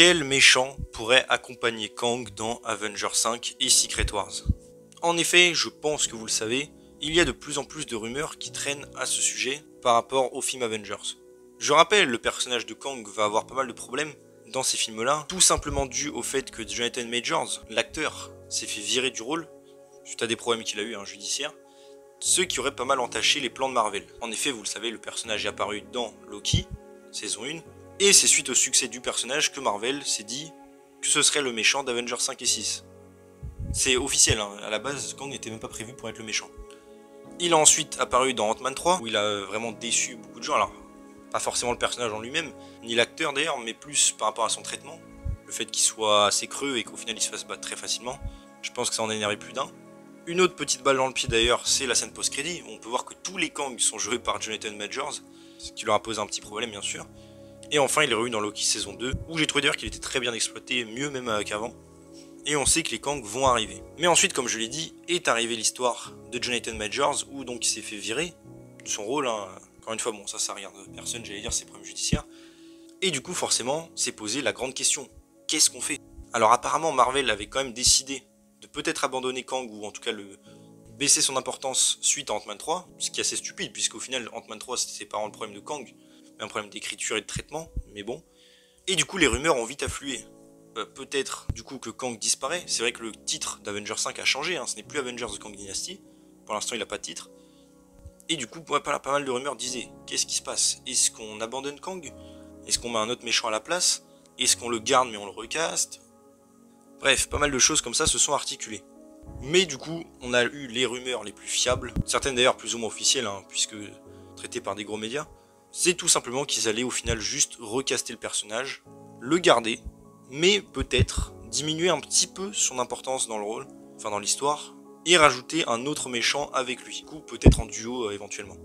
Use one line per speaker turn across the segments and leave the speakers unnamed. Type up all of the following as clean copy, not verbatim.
Quel méchant pourrait accompagner Kang dans Avengers 5 et Secret Wars? En effet, je pense que vous le savez, il y a de plus en plus de rumeurs qui traînent à ce sujet par rapport au film Avengers. Je rappelle, le personnage de Kang va avoir pas mal de problèmes dans ces films-là, tout simplement dû au fait que Jonathan Majors, l'acteur, s'est fait virer du rôle, suite à des problèmes qu'il a eu judiciaires, ce qui aurait pas mal entaché les plans de Marvel. En effet, vous le savez, le personnage est apparu dans Loki, saison 1, et c'est suite au succès du personnage que Marvel s'est dit que ce serait le méchant d'Avengers 5 et 6. C'est officiel, à la base, Kang n'était même pas prévu pour être le méchant. Il a ensuite apparu dans Ant-Man 3, où il a vraiment déçu beaucoup de gens, alors pas forcément le personnage en lui-même, ni l'acteur d'ailleurs, mais plus par rapport à son traitement. Le fait qu'il soit assez creux et qu'au final il se fasse battre très facilement, je pense que ça en a énervé plus d'un. Une autre petite balle dans le pied d'ailleurs, c'est la scène post-crédit, où on peut voir que tous les Kang sont joués par Jonathan Majors, ce qui leur a posé un petit problème bien sûr. Et enfin il est revenu dans Loki saison 2, où j'ai trouvé d'ailleurs qu'il était très bien exploité, mieux même qu'avant. Et on sait que les Kang vont arriver. Mais ensuite, comme je l'ai dit, est arrivée l'histoire de Jonathan Majors, où donc il s'est fait virer de son rôle. Encore une fois, bon ça regarde personne, j'allais dire ses problèmes judiciaires. Et du coup, forcément, s'est posé la grande question. Qu'est-ce qu'on fait? Alors apparemment, Marvel avait quand même décidé de peut-être abandonner Kang, ou en tout cas baisser son importance suite à Ant-Man 3, ce qui est assez stupide, puisqu'au final, Ant-Man 3, c'était pas vraiment le problème de Kang, mais un problème d'écriture et de traitement, mais bon. Et du coup, les rumeurs ont vite afflué. Peut-être du coup que Kang disparaît. C'est vrai que le titre d'Avengers 5 a changé, ce n'est plus Avengers de Kang Dynasty. Pour l'instant, il n'a pas de titre. Et du coup, pas mal de rumeurs disaient, qu'est-ce qui se passe? Est-ce qu'on abandonne Kang? Est-ce qu'on met un autre méchant à la place? Est-ce qu'on le garde mais on le recaste? Bref, pas mal de choses comme ça se sont articulées. Mais du coup, on a eu les rumeurs les plus fiables, certaines d'ailleurs plus ou moins officielles, puisque traitées par des gros médias. C'est tout simplement qu'ils allaient au final juste recaster le personnage, le garder, mais peut-être diminuer un petit peu son importance dans le rôle, enfin dans l'histoire, et rajouter un autre méchant avec lui, du coup peut-être en duo éventuellement.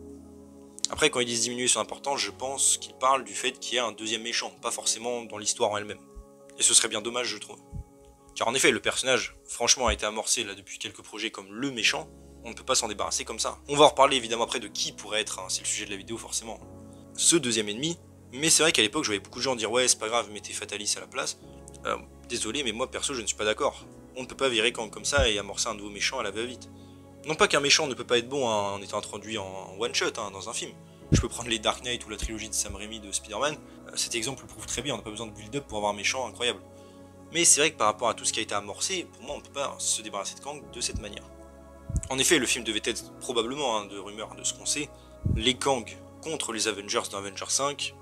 Après quand ils disent diminuer son importance, je pense qu'ils parlent du fait qu'il y a un deuxième méchant, pas forcément dans l'histoire en elle-même. Et ce serait bien dommage je trouve. Car en effet le personnage franchement a été amorcé là depuis quelques projets comme le méchant, on ne peut pas s'en débarrasser comme ça. On va en reparler évidemment après de qui pourrait être, c'est le sujet de la vidéo forcément, ce deuxième ennemi, mais c'est vrai qu'à l'époque je voyais beaucoup de gens dire ouais c'est pas grave mettez Fatalis à la place. Désolé, mais moi perso je ne suis pas d'accord. On ne peut pas virer Kang comme ça et amorcer un nouveau méchant à la va-vite. Non pas qu'un méchant ne peut pas être bon en étant introduit en one shot dans un film. Je peux prendre les Dark Knight ou la trilogie de Sam Raimi de Spider-Man, cet exemple le prouve très bien, on n'a pas besoin de build-up pour avoir un méchant incroyable. Mais c'est vrai que par rapport à tout ce qui a été amorcé, pour moi on ne peut pas se débarrasser de Kang de cette manière. En effet, le film devait être probablement, de rumeurs de ce qu'on sait, les Kang contre les Avengers dans Avengers 5,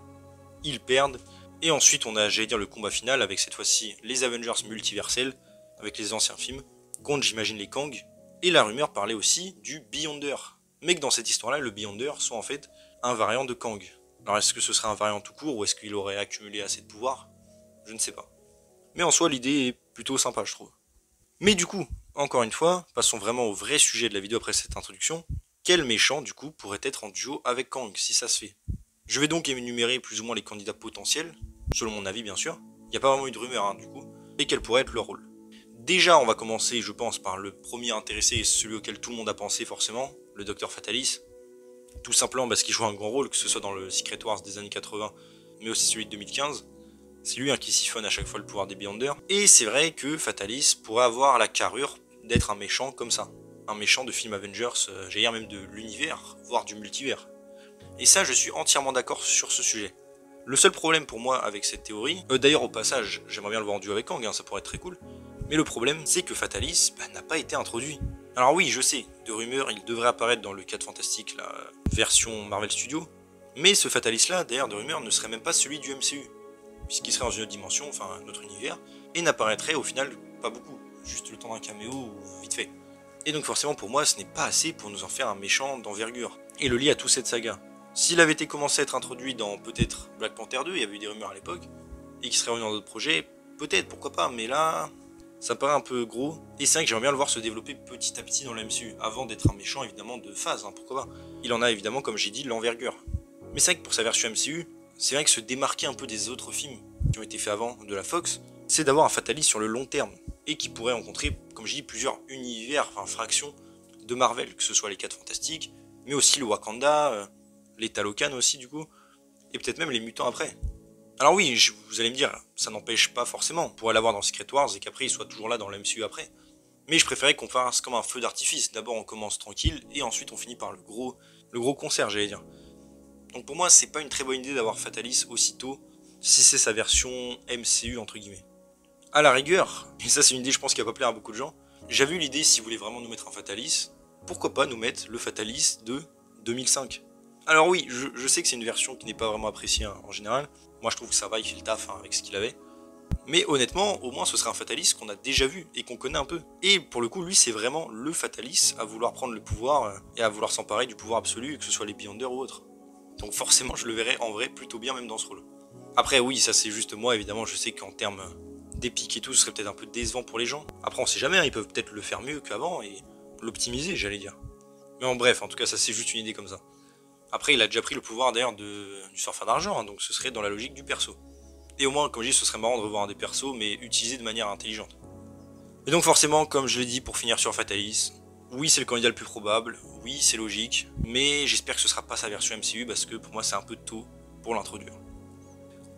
ils perdent. Et ensuite on a, j'allais dire, le combat final avec cette fois-ci les Avengers multiversels, avec les anciens films, contre j'imagine les Kang, et la rumeur parlait aussi du Beyonder. Mais que dans cette histoire-là, le Beyonder soit en fait un variant de Kang. Alors est-ce que ce serait un variant tout court, ou est-ce qu'il aurait accumulé assez de pouvoir? Je ne sais pas. Mais en soi, l'idée est plutôt sympa, je trouve. Mais du coup, encore une fois, passons vraiment au vrai sujet de la vidéo après cette introduction. Quel méchant, du coup, pourrait être en duo avec Kang, si ça se fait? Je vais donc énumérer plus ou moins les candidats potentiels, selon mon avis bien sûr, il n'y a pas vraiment eu de rumeur du coup, et quel pourrait être leur rôle. Déjà on va commencer je pense par le premier intéressé et celui auquel tout le monde a pensé forcément, le Docteur Fatalis. Tout simplement parce qu'il joue un grand rôle, que ce soit dans le Secret Wars des années 80, mais aussi celui de 2015. C'est lui qui siphonne à chaque fois le pouvoir des Beyonders. Et c'est vrai que Fatalis pourrait avoir la carrure d'être un méchant comme ça. Un méchant de film Avengers, j'allais dire même de l'univers, voire du multivers. Et ça, je suis entièrement d'accord sur ce sujet. Le seul problème pour moi avec cette théorie, d'ailleurs au passage, j'aimerais bien le voir en duo avec Kang, ça pourrait être très cool, mais le problème c'est que Fatalis n'a pas été introduit. Alors oui, je sais, de rumeurs, il devrait apparaître dans le 4 Fantastique, la version Marvel Studios, mais ce Fatalis là, d'ailleurs de rumeurs, ne serait même pas celui du MCU, puisqu'il serait dans une autre dimension, enfin un autre univers, et n'apparaîtrait au final pas beaucoup, juste le temps d'un caméo ou vite fait. Et donc forcément pour moi ce n'est pas assez pour nous en faire un méchant d'envergure, et le lier à toute cette saga. S'il avait été commencé à être introduit dans peut-être Black Panther 2, il y avait eu des rumeurs à l'époque, et qu'il serait revenu dans d'autres projets, peut-être, pourquoi pas, mais là, ça paraît un peu gros, et c'est vrai que j'aimerais bien le voir se développer petit à petit dans le MCU, avant d'être un méchant évidemment de phase, pourquoi pas. Il en a évidemment, comme j'ai dit, l'envergure. Mais c'est vrai que pour sa version MCU, c'est vrai que se démarquer un peu des autres films qui ont été faits avant de la Fox, c'est d'avoir un Fatalis sur le long terme, et qui pourrait rencontrer, comme j'ai dit, plusieurs univers, fractions de Marvel, que ce soit les 4 Fantastiques, mais aussi le Wakanda, les Talocan aussi du coup, et peut-être même les mutants après. Alors oui, vous allez me dire, ça n'empêche pas forcément, on pourrait l'avoir dans Secret Wars et qu'après il soit toujours là dans la MCU après. Mais je préférais qu'on fasse comme un feu d'artifice. D'abord on commence tranquille et ensuite on finit par le gros concert, j'allais dire. Donc pour moi, c'est pas une très bonne idée d'avoir Fatalis aussitôt, si c'est sa version MCU entre guillemets. À la rigueur, et ça c'est une idée je pense qui va pas plaire à beaucoup de gens, j'avais eu l'idée si vous voulez vraiment nous mettre un Fatalis, pourquoi pas nous mettre le Fatalis de 2005. Alors oui, je sais que c'est une version qui n'est pas vraiment appréciée en général, moi je trouve que ça va, il fait le taf avec ce qu'il avait. Mais honnêtement, au moins ce serait un Fatalis qu'on a déjà vu et qu'on connaît un peu. Et pour le coup, lui c'est vraiment le Fatalis à vouloir prendre le pouvoir et à vouloir s'emparer du pouvoir absolu, que ce soit les Beyonders ou autre. Donc forcément je le verrais en vrai plutôt bien même dans ce rôle. Après oui, ça c'est juste moi, évidemment je sais qu'en termes d'épique et tout, ce serait peut-être un peu décevant pour les gens. Après on sait jamais, hein, ils peuvent peut-être le faire mieux qu'avant et l'optimiser j'allais dire. Mais en bref, en tout cas ça c'est juste une idée comme ça. Après il a déjà pris le pouvoir d'ailleurs du surfeur d'argent, hein, donc ce serait dans la logique du perso. Et au moins comme je dis ce serait marrant de revoir un des persos mais utilisé de manière intelligente. Et donc forcément comme je l'ai dit pour finir sur Fatalis, oui c'est le candidat le plus probable, oui c'est logique, mais j'espère que ce sera pas sa version MCU parce que pour moi c'est un peu tôt pour l'introduire.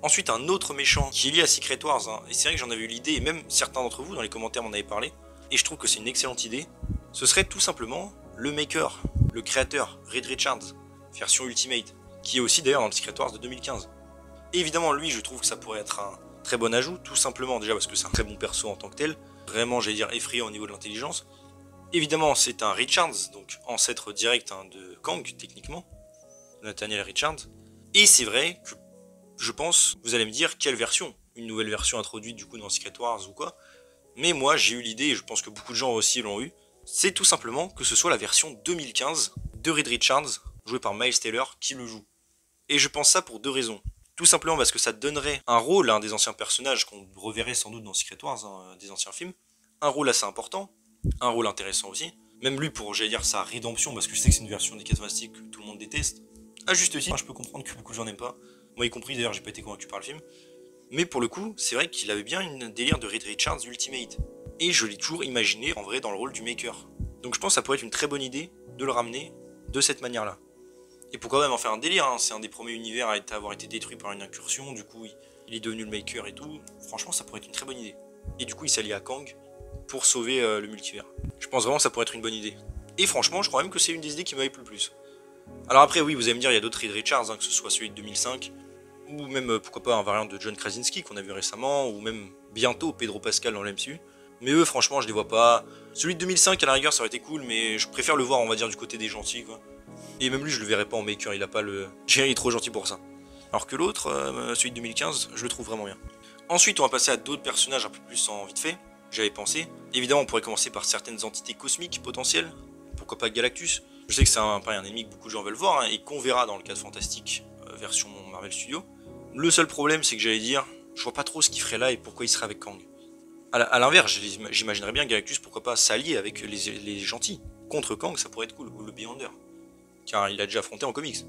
Ensuite un autre méchant qui est lié à Secret Wars, hein, et c'est vrai que j'en avais eu l'idée, et même certains d'entre vous dans les commentaires m'en avaient parlé, et je trouve que c'est une excellente idée, ce serait tout simplement le maker, le créateur, Reed Richards, version Ultimate, qui est aussi d'ailleurs dans le Secret Wars de 2015. Et évidemment lui je trouve que ça pourrait être un très bon ajout, tout simplement déjà parce que c'est un très bon perso en tant que tel, vraiment j'allais dire effrayant au niveau de l'intelligence. Évidemment c'est un Richards, donc ancêtre direct hein, de Kang techniquement, Nathaniel Richards, et c'est vrai que je pense, vous allez me dire quelle version, une nouvelle version introduite du coup dans Secret Wars ou quoi, mais moi j'ai eu l'idée et je pense que beaucoup de gens aussi l'ont eu, c'est tout simplement que ce soit la version 2015 de Reed Richards, joué par Miles Taylor, qui le joue. Et je pense ça pour deux raisons. Tout simplement parce que ça donnerait un rôle à un des anciens personnages qu'on reverrait sans doute dans Secret Wars, hein, des anciens films, un rôle assez important, un rôle intéressant aussi, même lui pour, j'allais dire, sa rédemption, parce que je sais que c'est une version des 4 Fantastiques que tout le monde déteste, à juste titre, je peux comprendre que beaucoup de gens n'aiment pas, moi y compris d'ailleurs j'ai pas été convaincu par le film, mais pour le coup, c'est vrai qu'il avait bien une délire de Reed Richards Ultimate, et je l'ai toujours imaginé en vrai dans le rôle du maker. Donc je pense que ça pourrait être une très bonne idée de le ramener de cette manière-là. Et pourquoi même en faire un délire, hein, c'est un des premiers univers à avoir été détruit par une incursion, du coup il est devenu le maker et tout, franchement ça pourrait être une très bonne idée. Et du coup il s'allie à Kang pour sauver le multivers. Je pense vraiment que ça pourrait être une bonne idée. Et franchement je crois même que c'est une des idées qui m'avait plu le plus. Alors après oui vous allez me dire il y a d'autres Reed Richards, hein, que ce soit celui de 2005, ou même pourquoi pas un variant de John Krasinski qu'on a vu récemment, ou même bientôt Pedro Pascal dans l'MCU. Mais eux franchement je les vois pas. Celui de 2005 à la rigueur ça aurait été cool, mais je préfère le voir on va dire du côté des gentils quoi. Et même lui je le verrais pas en maker, il a pas le... il est trop gentil pour ça. Alors que l'autre, celui de 2015, je le trouve vraiment bien. Ensuite on va passer à d'autres personnages un peu plus en vite fait, j'avais pensé. Évidemment on pourrait commencer par certaines entités cosmiques potentielles, pourquoi pas Galactus. Je sais que c'est un ennemi que beaucoup de gens veulent voir, hein, et qu'on verra dans le 4 Fantastique version Marvel Studios. Le seul problème c'est que j'allais dire, je vois pas trop ce qu'il ferait là et pourquoi il serait avec Kang. A l'inverse, j'imaginerais bien Galactus pourquoi pas s'allier avec les gentils. Contre Kang ça pourrait être cool, ou le Beyonder. Car il a déjà affronté en comics.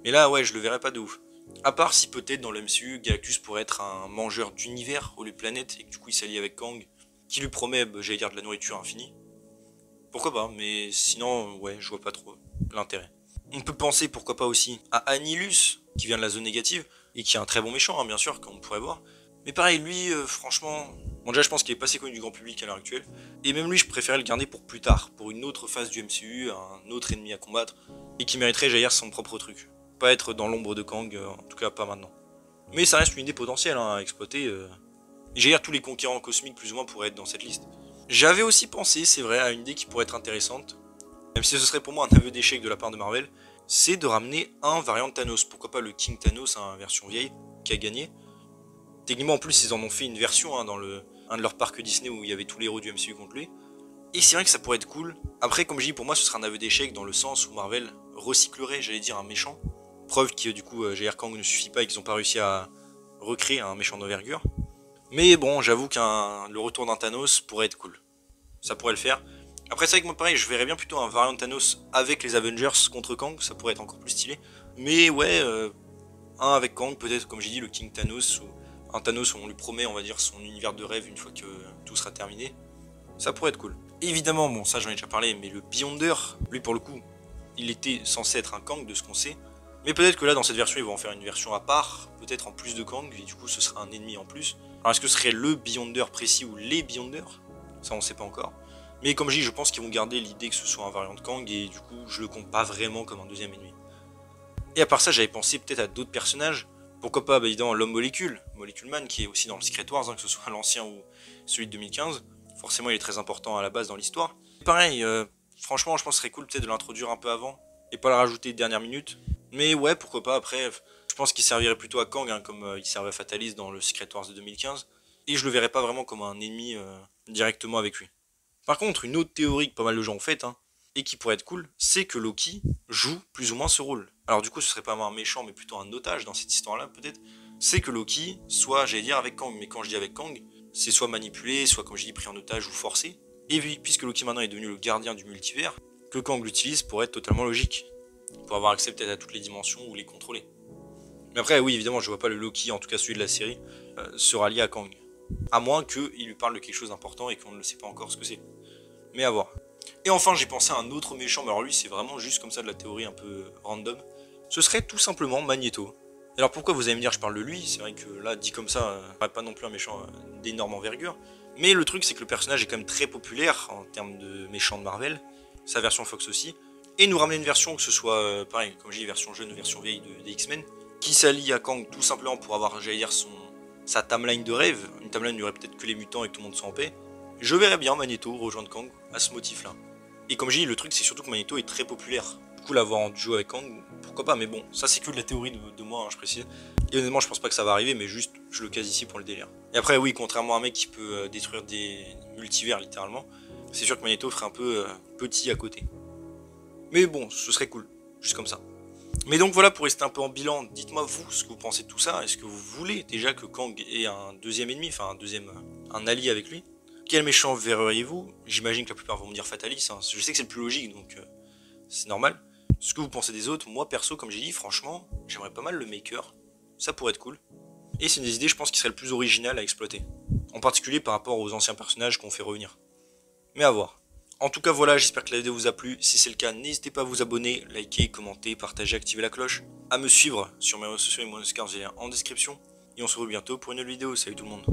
Mais là ouais je le verrais pas de ouf. À part si peut-être dans le MCU, Galactus pourrait être un mangeur d'univers au lieu de planète et que du coup il s'allie avec Kang, qui lui promet, j'allais dire, de la nourriture infinie. Pourquoi pas, mais sinon, ouais, je vois pas trop l'intérêt. On peut penser, pourquoi pas aussi, à Annihilus, qui vient de la zone négative, et qui est un très bon méchant, hein, bien sûr, comme on pourrait voir. Mais pareil, lui, franchement... Bon déjà, je pense qu'il est pas assez connu du grand public à l'heure actuelle, et même lui, je préférais le garder pour plus tard, pour une autre phase du MCU, un autre ennemi à combattre, et qui mériterait, j'allais dire, son propre truc. Pas être dans l'ombre de Kang, en tout cas pas maintenant. Mais ça reste une idée potentielle hein, à exploiter. J'allais dire, tous les conquérants cosmiques, plus ou moins, pourraient être dans cette liste. J'avais aussi pensé, c'est vrai, à une idée qui pourrait être intéressante, même si ce serait pour moi un aveu d'échec de la part de Marvel, c'est de ramener un variant de Thanos. Pourquoi pas le King Thanos, hein, version vieille, qui a gagné. Techniquement, en plus, ils en ont fait une version hein, dans un de leurs parcs Disney où il y avait tous les héros du MCU contre lui. Et c'est vrai que ça pourrait être cool. Après, comme je dis, pour moi, ce serait un aveu d'échec dans le sens où Marvel recyclerait, j'allais dire, un méchant. Preuve que du coup, j'allais dire, Kang ne suffit pas et qu'ils n'ont pas réussi à recréer un méchant d'envergure. Mais bon, j'avoue le retour d'un Thanos pourrait être cool. Ça pourrait le faire. Après, c'est vrai que moi, pareil, je verrais bien plutôt un variant de Thanos avec les Avengers contre Kang, ça pourrait être encore plus stylé. Mais ouais, un avec Kang, peut-être, comme j'ai dit, le King Thanos, ou un Thanos où on lui promet, on va dire, son univers de rêve une fois que tout sera terminé. Ça pourrait être cool. Évidemment, bon, ça j'en ai déjà parlé, mais le Beyonder, lui pour le coup, il était censé être un Kang de ce qu'on sait. Mais peut-être que là, dans cette version, ils vont en faire une version à part, peut-être en plus de Kang, et du coup, ce sera un ennemi en plus. Alors, est-ce que ce serait le Beyonder précis ou les Beyonder? Ça, on sait pas encore. Mais comme je dis, je pense qu'ils vont garder l'idée que ce soit un variant de Kang, et du coup, je le compte pas vraiment comme un deuxième ennemi. Et à part ça, j'avais pensé peut-être à d'autres personnages. Pourquoi pas, bah, évidemment, l'homme molécule, Molecule Man, qui est aussi dans le Secret Wars, hein, que ce soit l'ancien ou celui de 2015. Forcément, il est très important à la base dans l'histoire. Pareil, franchement, je pense que ce serait cool peut-être de l'introduire un peu avant, et pas le rajouter dernière minute. Mais ouais, pourquoi pas, après, je pense qu'il servirait plutôt à Kang, hein, comme il servait à Fatalis dans le Secret Wars de 2015. Et je le verrais pas vraiment comme un ennemi directement avec lui. Par contre, une autre théorie que pas mal de gens ont faite, hein, et qui pourrait être cool, c'est que Loki joue plus ou moins ce rôle. Alors du coup, ce serait pas un méchant, mais plutôt un otage dans cette histoire-là, peut-être. C'est que Loki soit, j'allais dire, avec Kang, mais quand je dis avec Kang, c'est soit manipulé, soit, comme je dis, pris en otage ou forcé. Et puisque Loki maintenant est devenu le gardien du multivers, que Kang l'utilise pourrait être totalement logique. Pour avoir accès peut-être à toutes les dimensions ou les contrôler. Mais après, oui, évidemment, je vois pas le Loki, en tout cas celui de la série, se rallier à Kang. À moins qu'il lui parle de quelque chose d'important et qu'on ne le sait pas encore ce que c'est. Mais à voir. Et enfin, j'ai pensé à un autre méchant, mais alors lui, c'est vraiment juste comme ça de la théorie un peu random. Ce serait tout simplement Magneto. Alors pourquoi vous allez me dire je parle de lui? C'est vrai que là, dit comme ça, pas non plus un méchant d'énorme envergure. Mais le truc, c'est que le personnage est quand même très populaire en termes de méchant de Marvel. Sa version Fox aussi. Et nous ramener une version, que ce soit, pareil, comme j'ai dit, version jeune ou version vieille des X-Men, qui s'allie à Kang tout simplement pour avoir, j'allais dire, sa timeline de rêve. Une timeline où il n'y aurait peut-être que les mutants et que tout le monde soit en paix. Je verrais bien Magneto rejoindre Kang à ce motif-là. Et comme j'ai dit, le truc, c'est surtout que Magneto est très populaire. Du coup, l'avoir en duo avec Kang, pourquoi pas, mais bon, ça c'est que de la théorie de moi, hein, je précise. Et honnêtement, je pense pas que ça va arriver, mais juste, je le case ici pour le délire. Et après, oui, contrairement à un mec qui peut détruire des multivers littéralement, c'est sûr que Magneto ferait un peu petit à côté. Mais bon, ce serait cool, juste comme ça. Mais donc voilà, pour rester un peu en bilan, dites-moi vous ce que vous pensez de tout ça. Est-ce que vous voulez déjà que Kang ait un deuxième ennemi, enfin un allié avec lui? Quel méchant verriez-vous? J'imagine que la plupart vont me dire Fatalis, hein. Je sais que c'est le plus logique, donc c'est normal. Ce que vous pensez des autres, moi perso, comme j'ai dit, franchement, j'aimerais pas mal le Maker. Ça pourrait être cool. Et c'est une des idées, je pense, qui serait le plus original à exploiter. En particulier par rapport aux anciens personnages qu'on fait revenir. Mais à voir. En tout cas voilà, j'espère que la vidéo vous a plu. Si c'est le cas, n'hésitez pas à vous abonner, liker, commenter, partager, activer la cloche. À me suivre sur mes réseaux sociaux et mon Oscar, j'ai en description. Et on se retrouve bientôt pour une nouvelle vidéo. Salut tout le monde.